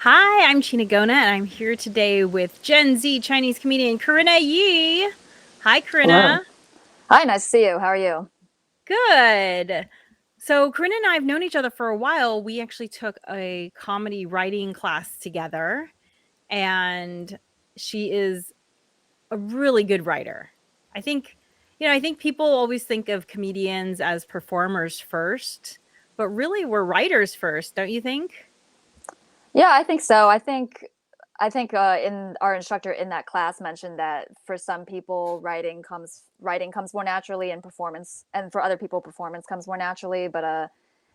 Hi, I'm China Gona, and I'm here today with Gen Z Chinese comedian Corinna Yee. Hi, Hello. Corinna. Hi, nice to see you. How are you? Good. So, Corinna and I have known each other for a while. We actually took a comedy writing class together, and she is a really good writer. I think, I think people always think of comedians as performers first, but really we're writers first, don't you think? Yeah, I think so. I think in our instructor in that class mentioned that for some people writing comes more naturally and performance, and for other people performance comes more naturally. But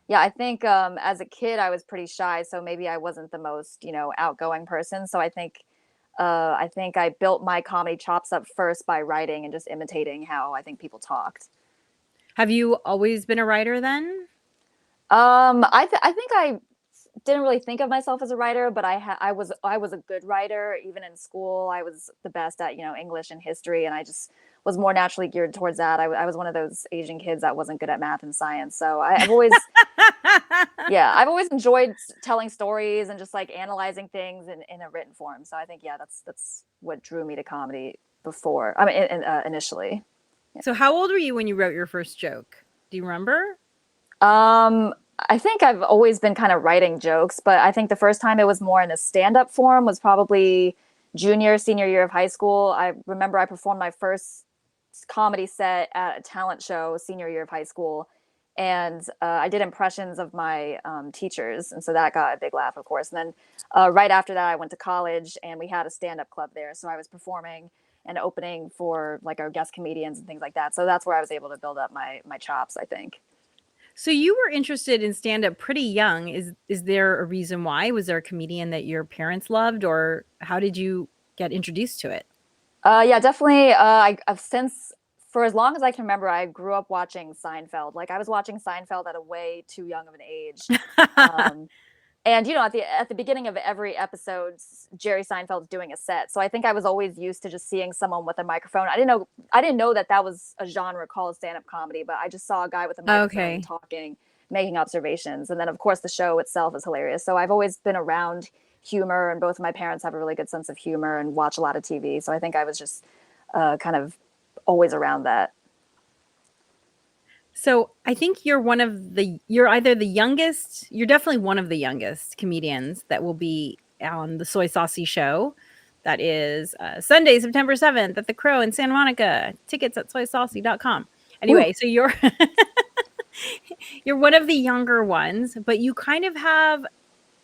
yeah, I think as a kid I was pretty shy, so maybe I wasn't the most outgoing person. So I think I built my comedy chops up first by writing and just imitating how I think people talked. Have you always been a writer then? I think I didn't really think of myself as a writer, but I was a good writer. Even in school, I was the best at English and history, and I just was more naturally geared towards that. I was one of those Asian kids that wasn't good at math and science, so I've always yeah, I've always enjoyed telling stories and just like analyzing things in a written form. So I think yeah, that's what drew me to comedy before. I mean, initially. So how old were you when you wrote your first joke? Do you remember? I think I've always been kind of writing jokes, but I think the first time it was more in a stand-up form was probably junior, senior year of high school. I remember I performed my first comedy set at a talent show senior year of high school, and I did impressions of my teachers, and so that got a big laugh, of course. And then right after that, I went to college, and we had a stand-up club there, so I was performing and opening for like our guest comedians and things like that. So that's where I was able to build up my chops, I think. So you were interested in stand up pretty young. Is there a reason why? Was there a comedian that your parents loved or how did you get introduced to it? Yeah, definitely. I've since for as long as I can remember, I grew up watching Seinfeld. Like I was watching Seinfeld at a way too young of an age. Um, and at the beginning of every episode, Jerry Seinfeld's doing a set. So I think I was always used to just seeing someone with a microphone. I didn't know that that was a genre called stand-up comedy, but I just saw a guy with a microphone Okay. talking, making observations, and then of course the show itself is hilarious. So I've always been around humor, and both of my parents have a really good sense of humor and watch a lot of TV. So I think I was just kind of always around that. So I think you're either the youngest, you're definitely one of the youngest comedians that will be on the Soy Saucy show. That is Sunday, September 7th at the Crow in Santa Monica. Tickets at soysaucy.com. Ooh. Anyway, so you're you're one of the younger ones, but you kind of have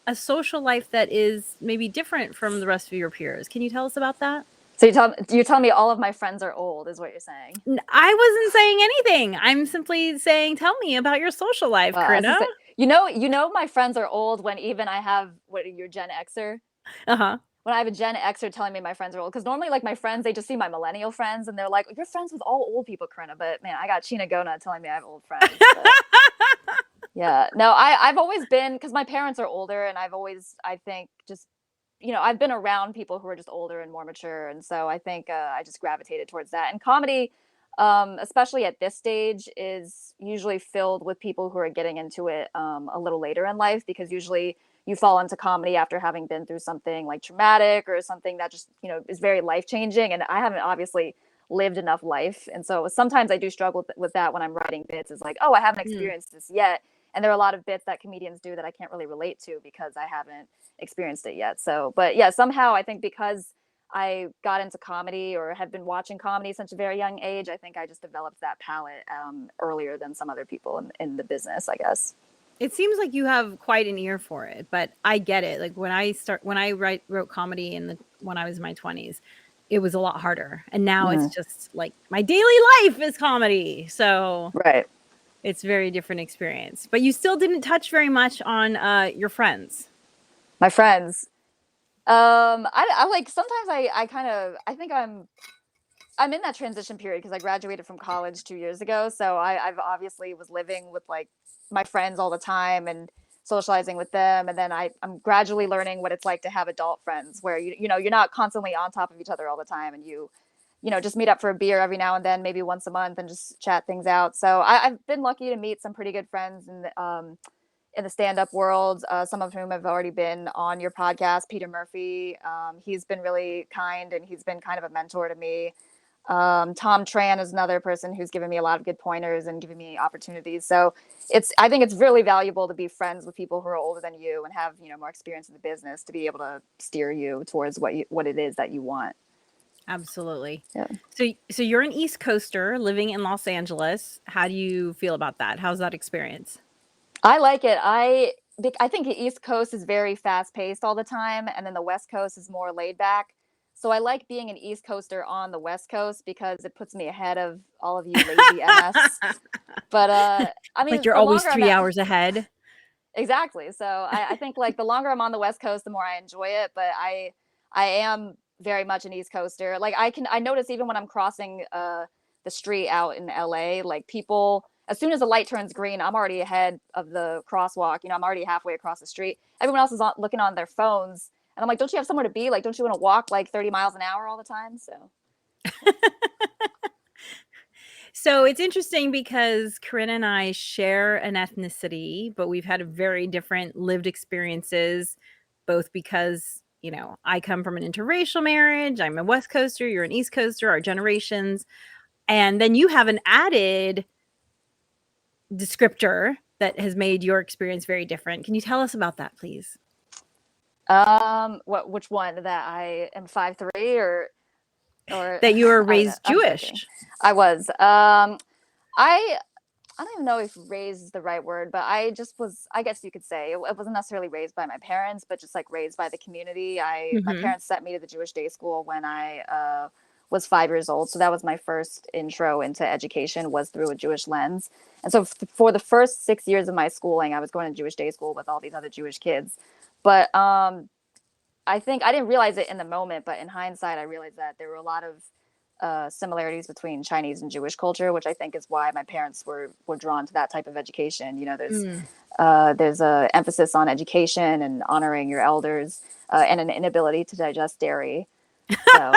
a social life that is maybe different from the rest of your peers. Can you tell us about that? So you're telling me all of my friends are old, is what you're saying? I wasn't saying anything. I'm simply saying, tell me about your social life, I was Corinna. just say, my friends are old when even I have what you're Gen Xer. Uh huh. When I have a Gen Xer telling me my friends are old, because normally like my friends, they just see my millennial friends and they're like, "You're friends with all old people, Corinna." But man, I got China Gona telling me I have old friends. But yeah, no, I've always been because my parents are older, and I've always I think just I've been around people who are just older and more mature, and so I think I just gravitated towards that. And comedy, especially at this stage, is usually filled with people who are getting into it a little later in life because usually you fall into comedy after having been through something like traumatic or something that just is very life changing. And I haven't obviously lived enough life, and so sometimes I do struggle with that when I'm writing bits. Is like, oh, I haven't Mm. experienced this yet, and there are a lot of bits that comedians do that I can't really relate to because I haven't experienced it yet. So, but yeah, somehow I think because I got into comedy or have been watching comedy since a very young age, I think I just developed that palette earlier than some other people in the business, I guess. It seems like you have quite an ear for it, but I get it. Like when I wrote comedy when I was in my 20s, it was a lot harder. And now it's Mm, just like my daily life is comedy. So right. it's very different experience. But you still didn't touch very much on your friends. My friends. I like sometimes I kind of I think I'm in that transition period because I graduated from college 2 years ago. So I've obviously was living with like my friends all the time and socializing with them. And then I'm gradually learning what it's like to have adult friends where you're not constantly on top of each other all the time and just meet up for a beer every now and then, maybe once a month and just chat things out. So I've been lucky to meet some pretty good friends and in the stand-up world, some of whom have already been on your podcast. Peter Murphy, he's been really kind, and he's been kind of a mentor to me. Tom Tran is another person who's given me a lot of good pointers and given me opportunities. So I think it's really valuable to be friends with people who are older than you and have, more experience in the business to be able to steer you towards what it is that you want. Absolutely. Yeah. So you're an East Coaster living in Los Angeles. How do you feel about that? How's that experience? I like it. I think the East Coast is very fast paced all the time, and then the West Coast is more laid back. So I like being an East Coaster on the West Coast because it puts me ahead of all of you lazy MS. But I mean, Like you're the always longer I'm 3 hours ahead. exactly. So I think like the longer I'm on the West Coast, the more I enjoy it. But I am very much an East Coaster. Like I notice even when I'm crossing the street out in LA, like people, as soon as the light turns green, I'm already ahead of the crosswalk. I'm already halfway across the street. Everyone else is looking on their phones. And I'm like, don't you have somewhere to be? Like, don't you want to walk like 30 miles an hour all the time? So So it's interesting because Corinna and I share an ethnicity, but we've had very different lived experiences, both because, I come from an interracial marriage. I'm a West Coaster, you're an East Coaster, our generations. And then you have an added descriptor that has made your experience very different. Can you tell us about that, please? which one, that I am 5'3" or That you were I don't know. raised Jewish. I was. I don't even know if raised is the right word, but I just was, I guess you could say, it wasn't necessarily raised by my parents, but just like raised by the community. My parents sent me to the Jewish day school when I was 5 years old. So that was my first intro into education, was through a Jewish lens. And so for the first 6 years of my schooling, I was going to Jewish day school with all these other Jewish kids. But I think I didn't realize it in the moment, but in hindsight, I realized that there were a lot of similarities between Chinese and Jewish culture, which I think is why my parents were drawn to that type of education. There's a emphasis on education and honoring your elders, and an inability to digest dairy. So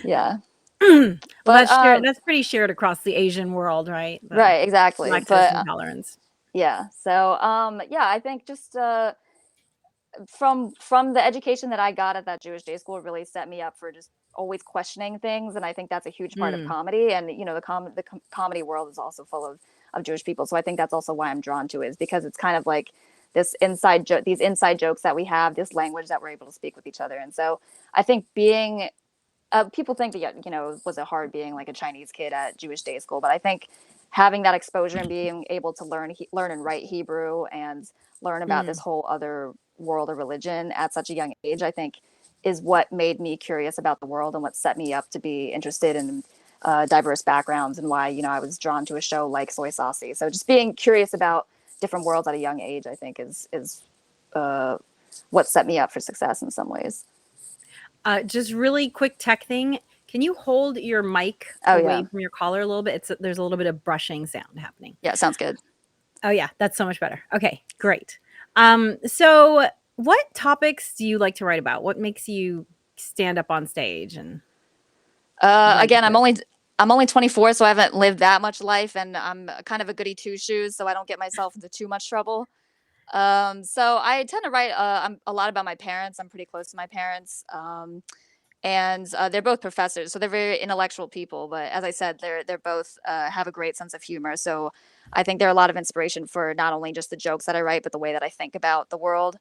yeah. Well, But that's pretty shared across the Asian world, right? right, exactly. Lactose intolerance. Yeah. So yeah, I think just from the education that I got at that Jewish day school really set me up for just always questioning things, and I think that's a huge part of comedy. And the comedy world is also full of Jewish people, so I think that's also why I'm drawn to it, is because it's kind of like these inside jokes that we have, this language that we're able to speak with each other. And so I think being people think that was it hard being like a Chinese kid at Jewish day school, but I think having that exposure and being able to learn and write Hebrew and learn about this whole other world of religion at such a young age, I think is what made me curious about the world and what set me up to be interested in diverse backgrounds, and why I was drawn to a show like Soy Saucy. So just being curious about different worlds at a young age, I think is what set me up for success in some ways. Just really quick tech thing. Can you hold your mic away from your collar a little bit? There's a little bit of brushing sound happening. Yeah, sounds good. Oh yeah, that's so much better. Okay, great. So what topics do you like to write about? What makes you stand up on stage? And again, I'm only 24, so I haven't lived that much life, and I'm kind of a goody two shoes, so I don't get myself into too much trouble. So I tend to write a lot about my parents. I'm pretty close to my parents. And they're both professors, so they're very intellectual people. But as I said, they're both have a great sense of humor. So I think they're a lot of inspiration for not only just the jokes that I write, but the way that I think about the world.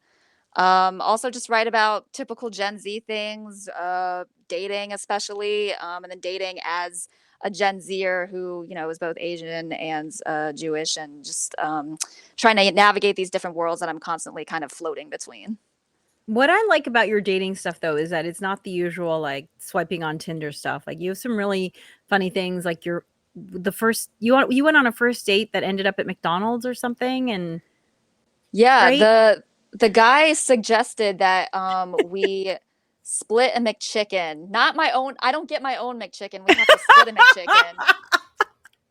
Also, just write about typical Gen Z things, dating especially, and then dating as a Gen Zer who is both Asian and Jewish, and just trying to navigate these different worlds that I'm constantly kind of floating between. what I like about your dating stuff, though, is that it's not the usual like swiping on Tinder stuff. Like you have some really funny things. Like you went on a first date that ended up at McDonald's or something, and yeah, right? the guy suggested that we split a McChicken. Not my own. I don't get my own McChicken. We have to split a McChicken.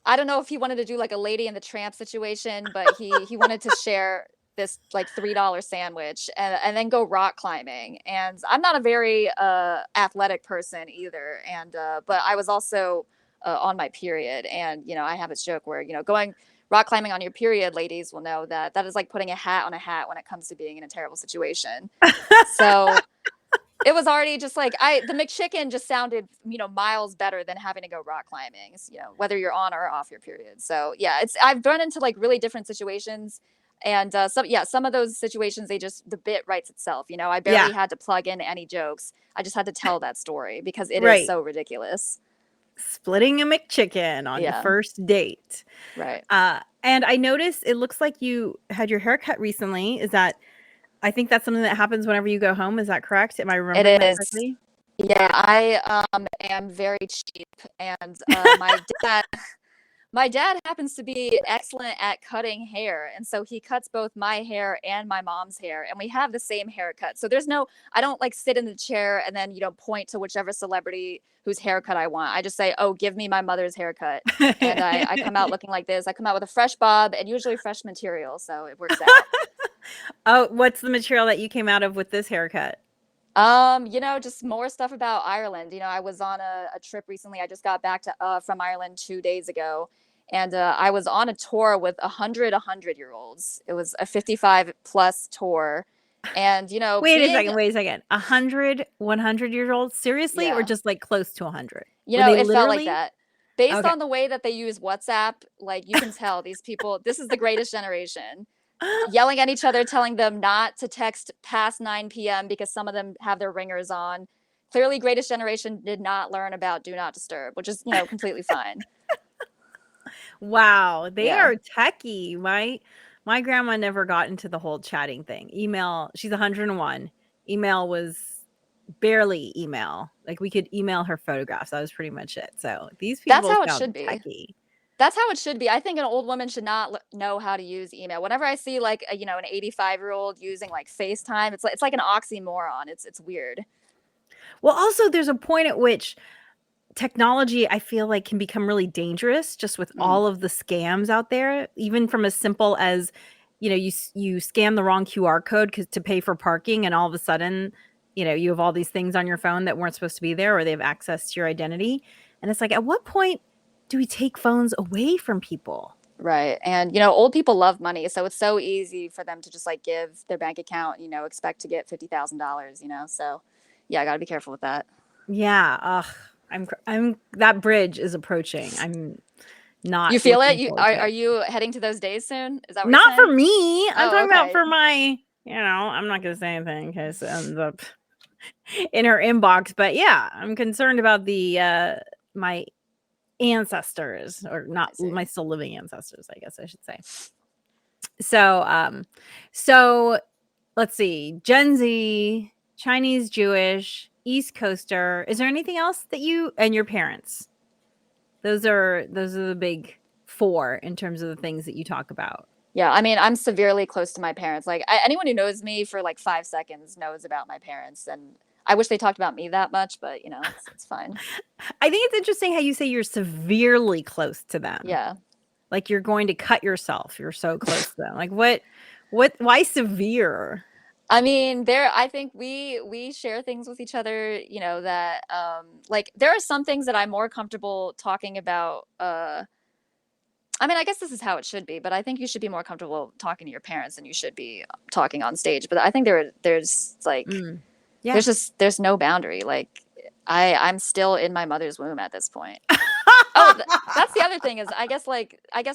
I don't know if he wanted to do like a Lady and the Tramp situation, but he wanted to share this like $3 sandwich and then go rock climbing. And I'm not a very athletic person either. And but I was also on my period, and I have this joke where going rock climbing on your period, ladies will know that that is like putting a hat on a hat when it comes to being in a terrible situation. So it was already just like the McChicken just sounded, miles better than having to go rock climbing, whether you're on or off your period. So yeah, I've run into like really different situations. And some of those situations, the bit writes itself. I Yeah. barely had to plug in any jokes. I just had to tell that story because it is Right. so ridiculous. Splitting a McChicken on your Yeah, first date. right. And I noticed it looks like you had your hair cut recently. I think that's something that happens whenever you go home. Is that correct? Am I remembering It that is. correctly? Yeah, I am very cheap, and my dad happens to be excellent at cutting hair, and so he cuts both my hair and my mom's hair, and we have the same haircut. So I don't like sit in the chair and then, point to whichever celebrity whose haircut I want. I just say, "Oh, give me my mother's haircut." And I come out looking like this. I come out with a fresh bob and usually fresh material, so it works out. Oh, what's the material that you came out of with this haircut? Just more stuff about Ireland. I was on a trip recently. I just got back from Ireland 2 days ago, and I was on a tour with 100-year-olds. It was a 55 plus tour, and Wait a being second, wait a second. 100, 100 years old? Seriously? Or yeah, just like close to 100? Were they it felt like literally? that. Based Okay. on the way that they use WhatsApp, like you can tell these people. This is the greatest generation. Yelling at each other, telling them not to text past 9 p.m. because some of them have their ringers on. Clearly, greatest generation did not learn about do not disturb, which is, completely fine. Wow, they Yeah. are techie. My grandma never got into the whole chatting thing. Email, she's 101. Email was barely email. Like we could email her photographs. That was pretty much it. So these That's people how it sound should be. techie. That's how it should be. I think an old woman should not know how to use email. Whenever I see like an 85-year-old using like FaceTime, it's like an oxymoron. It's weird. Well, also there's a point at which technology, I feel like, can become really dangerous just with Mm, all of the scams out there, even from as simple as, you scan the wrong QR code to pay for parking, and all of a sudden, you have all these things on your phone that weren't supposed to be there, or they have access to your identity. And it's like, at what point do we take phones away from people? right. And old people love money, so it's so easy for them to just like give their bank account, expect to get $50,000. So yeah, I got to be careful with that. Yeah, ugh, I'm that bridge is approaching. I'm not You feel it? looking You forward are, to are it. you heading to those days soon? Is that what you're Not for saying? me. I'm Oh, talking about okay. for my, I'm not gonna say anything in case it ends up in her inbox. But yeah, I'm concerned about my ancestors, or I not see. my still living ancestors, I guess I should say. So let's see. Gen Z, Chinese, Jewish, East Coaster. Is there anything else that you and your parents? Those are the big four in terms of the things that you talk about. Yeah, I mean, I'm severely close to my parents. Like anyone who knows me for like 5 seconds knows about my parents, and I wish they talked about me that much, but it's fine. I think it's interesting how you say you're severely close to them. Yeah. Like you're going to cut yourself. You're so close to them. Like why severe? I mean, I think we share things with each other, that like there are some things that I'm more comfortable talking about. I mean, I guess this is how it should be, but I think you should be more comfortable talking to your parents than you should be talking on stage. But I think there's like Mm. Yeah. there's no boundary. Like I'm still in my mother's womb at this point. Oh, that's the other thing is I guess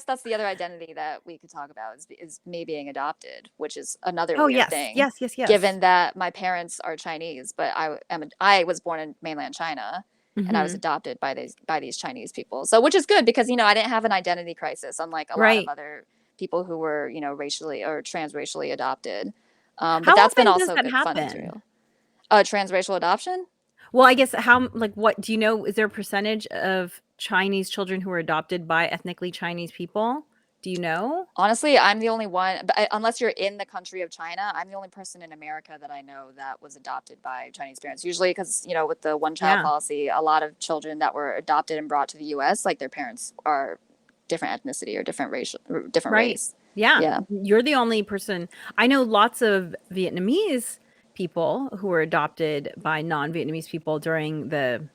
that's the other identity that we could talk about is me being adopted, which is another Oh, weird yes. thing, Yes, yes, yes. given that my parents are Chinese, but I was born in mainland China, and I was Mhm. adopted by these Chinese people. So which is good because I didn't have an identity crisis, unlike a lot of Right. other people who were racially or transracially adopted. But How that's been often does also that good fun happen? material. Transracial adoption. Well, I guess what do you know, is there a percentage of Chinese children who are adopted by ethnically Chinese people? Do you know? Honestly, I'm the only one, but unless you're in the country of China, I'm the only person in America that I know that was adopted by Chinese parents. Usually, because with the one child Yeah. policy, a lot of children that were adopted and brought to the U.S., like their parents are different ethnicity or different Right. race. Yeah. Yeah, You're the only person. I know lots of Vietnamese people who were adopted by non-Vietnamese people during the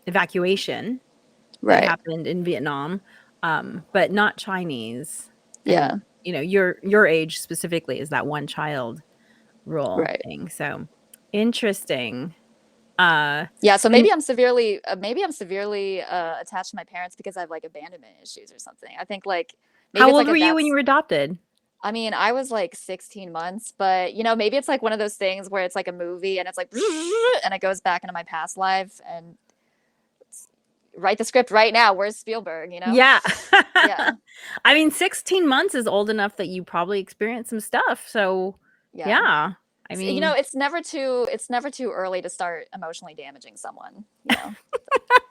evacuation that right. happened in Vietnam, but not Chinese. Yeah. And, you know, your age specifically is that one child rule Right. thing. So interesting. Yeah, so And maybe I'm severely attached to my parents because I have like abandonment issues or something. I think like maybe how it's old like were a you when you that's were adopted? I mean, I was like 16 months, but you know, maybe it's like one of those things where it's like a movie and it's like and it goes back into my past life and write the script right now. Where's Spielberg, you know? Yeah. Yeah. I mean, 16 months is old enough that you probably experienced some stuff. So, Yeah. yeah. I You know, mean, it's never too early to start emotionally damaging someone, you know.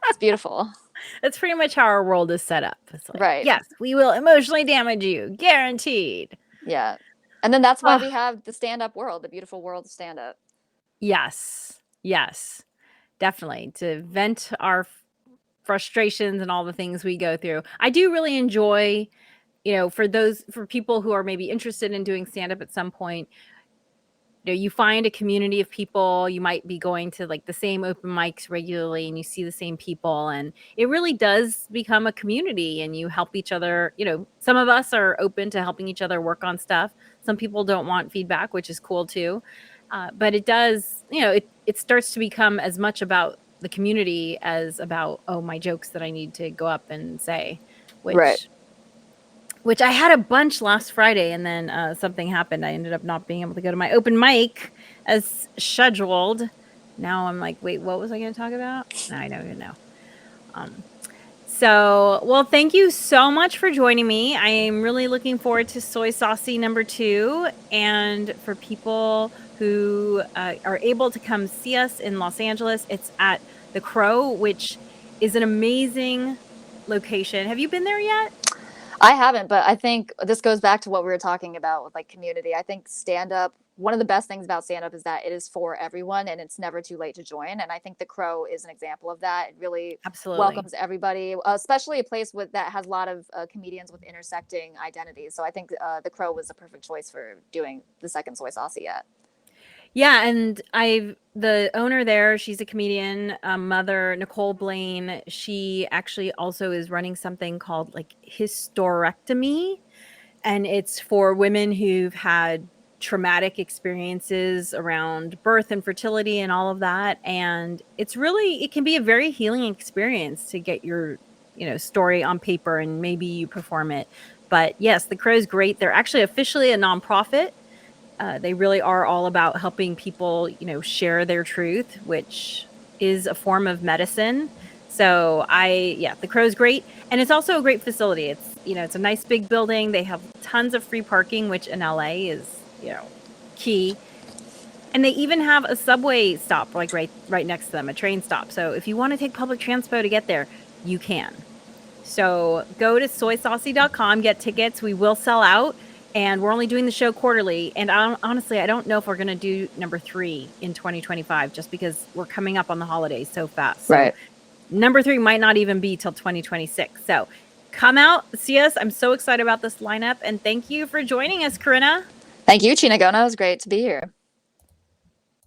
It's beautiful. that's pretty much how our world is set up. It's like, Right. yes, we will emotionally damage you, guaranteed. Yeah. And then that's why Oh, we have the stand-up world, the beautiful world of stand-up. yes. Yes. Definitely to vent our frustrations and all the things we go through. I do really enjoy, you know, for people who are maybe interested in doing stand up at some point, you know, you find a community of people. You might be going to like the same open mics regularly and you see the same people, and it really does become a community and you help each other. You know, some of us are open to helping each other work on stuff. Some people don't want feedback, which is cool too. But it does, you know, it starts to become as much about the community as about, oh, my jokes that I need to go up and say, Right. which I had a bunch last Friday, and then something happened. I ended up not being able to go to my open mic as scheduled. Now I'm like, wait, what was I going to talk about? Now I don't even know. Um, well, thank you so much for joining me. I am really looking forward to Soy Saucy #2. And for people who are able to come see us in Los Angeles, it's at the Crow, which is an amazing location. Have you been there yet? I haven't, but I think this goes back to what we were talking about with like community. I think stand up, one of the best things about stand up is that it is for everyone and it's never too late to join. And I think the Crow is an example of that. It really Absolutely. welcomes everybody, especially a place with that has a lot of comedians with intersecting identities. So I think the Crow was the perfect choice for doing the second Soy Saucy yet. Yeah, and the owner there, she's a comedian, mother, Nicole Blaine. She actually also is running something called like hysterectomy, and it's for women who've had traumatic experiences around birth and fertility and all of that. And it can be a very healing experience to get your, you know, story on paper and maybe you perform it. But yes, the Crow's great. They're actually officially a nonprofit. They really are all about helping people, you know, share their truth, which is a form of medicine. So the Crow's great. And it's also a great facility. It's, you know, it's a nice big building. They have tons of free parking, which in LA is, you know, key. And they even have a subway stop like right next to them, a train stop. So if you want to take public transpo to get there, you can. So go to soysaucy.com, get tickets. We will sell out, and we're only doing the show quarterly. And honestly, I don't know if we're going to do #3 in 2025 just because we're coming up on the holidays so fast. So Right. #3 might not even be till 2026. So come out, see us. I'm so excited about this lineup. And thank you for joining us, Corinna. Thank you, China Gona. It was great to be here.